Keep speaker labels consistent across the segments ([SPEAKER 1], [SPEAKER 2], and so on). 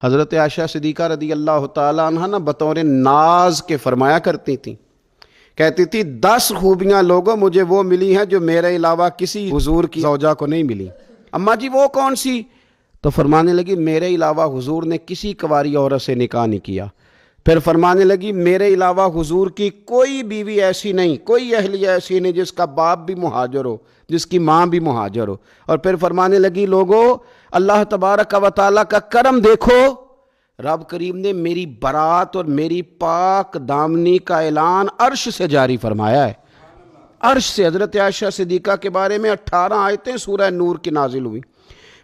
[SPEAKER 1] حضرت عائشہ صدیقہ رضی اللہ تعالیٰ عنہ نا بطور ناز کے فرمایا کرتی تھیں، کہتی تھی 10 خوبیاں لوگوں مجھے وہ ملی ہیں جو میرے علاوہ کسی حضور کی زوجہ کو نہیں ملی۔ اماں جی وہ کون سی؟ تو فرمانے لگی میرے علاوہ حضور نے کسی کنواری عورت سے نکاح نہیں کیا۔ پھر فرمانے لگی میرے علاوہ حضور کی کوئی بیوی ایسی نہیں، کوئی اہلیہ ایسی نہیں جس کا باپ بھی مہاجر ہو، جس کی ماں بھی مہاجر ہو۔ اور پھر فرمانے لگی لوگو اللہ تبارک و تعالیٰ کا کرم دیکھو، رب کریم نے میری برات اور میری پاک دامنی کا اعلان عرش سے جاری فرمایا ہے۔ عرش سے حضرت عائشہ صدیقہ کے بارے میں 18 آیتیں سورہ نور کی نازل ہوئی۔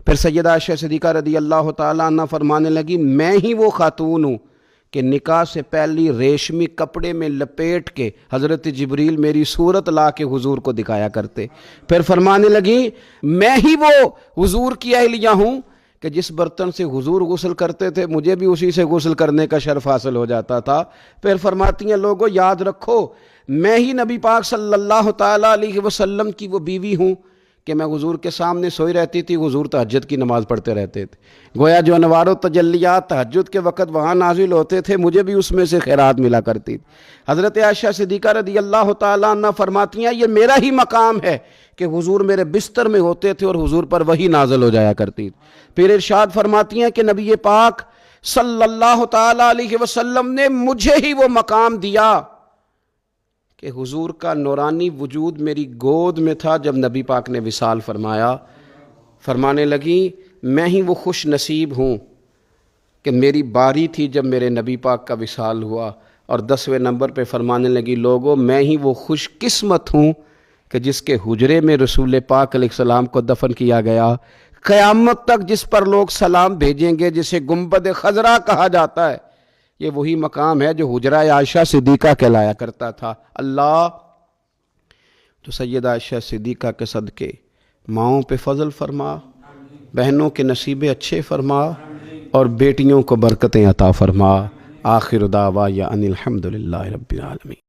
[SPEAKER 1] پھر سیدہ عائشہ صدیقہ رضی اللہ تعالیٰ عنہ فرمانے لگی میں ہی وہ خاتون ہوں کہ نکاح سے پہلی ریشمی کپڑے میں لپیٹ کے حضرت جبریل میری صورت لا کے حضور کو دکھایا کرتے۔ پھر فرمانے لگی میں ہی وہ حضور کی اہلیہ ہوں کہ جس برتن سے حضور غسل کرتے تھے مجھے بھی اسی سے غسل کرنے کا شرف حاصل ہو جاتا تھا۔ پھر فرماتی ہیں لوگوں یاد رکھو میں ہی نبی پاک صلی اللہ تعالیٰ علیہ وسلم کی وہ بیوی ہوں کہ میں حضور کے سامنے سوئی رہتی تھی، حضور تہجد کی نماز پڑھتے رہتے تھے، گویا جو انوار و تجلیات تہجد کے وقت وہاں نازل ہوتے تھے مجھے بھی اس میں سے خیرات ملا کرتی تھی۔ حضرت عائشہ صدیقہ رضی اللہ تعالیٰ عنہ فرماتی ہیں یہ میرا ہی مقام ہے کہ حضور میرے بستر میں ہوتے تھے اور حضور پر وحی نازل ہو جایا کرتی تھی۔ پھر ارشاد فرماتی ہیں کہ نبی پاک صلی اللہ تعالیٰ علیہ وسلم نے مجھے ہی وہ مقام دیا کہ حضور کا نورانی وجود میری گود میں تھا جب نبی پاک نے وصال فرمایا۔ فرمانے لگی میں ہی وہ خوش نصیب ہوں کہ میری باری تھی جب میرے نبی پاک کا وصال ہوا۔ اور 10ویں نمبر پہ فرمانے لگی لوگوں میں ہی وہ خوش قسمت ہوں کہ جس کے حجرے میں رسول پاک علیہ السلام کو دفن کیا گیا۔ قیامت تک جس پر لوگ سلام بھیجیں گے جسے گنبد خضرا کہا جاتا ہے، یہ وہی مقام ہے جو حجرہ عائشہ صدیقہ کہلایا کرتا تھا۔ اللہ تو سیدہ عائشہ صدیقہ کے صدقے ماؤں پہ فضل فرما، بہنوں کے نصیبے اچھے فرما، اور بیٹیوں کو برکتیں عطا فرما۔ آخر دعوایا ان الحمدللہ رب العالمین۔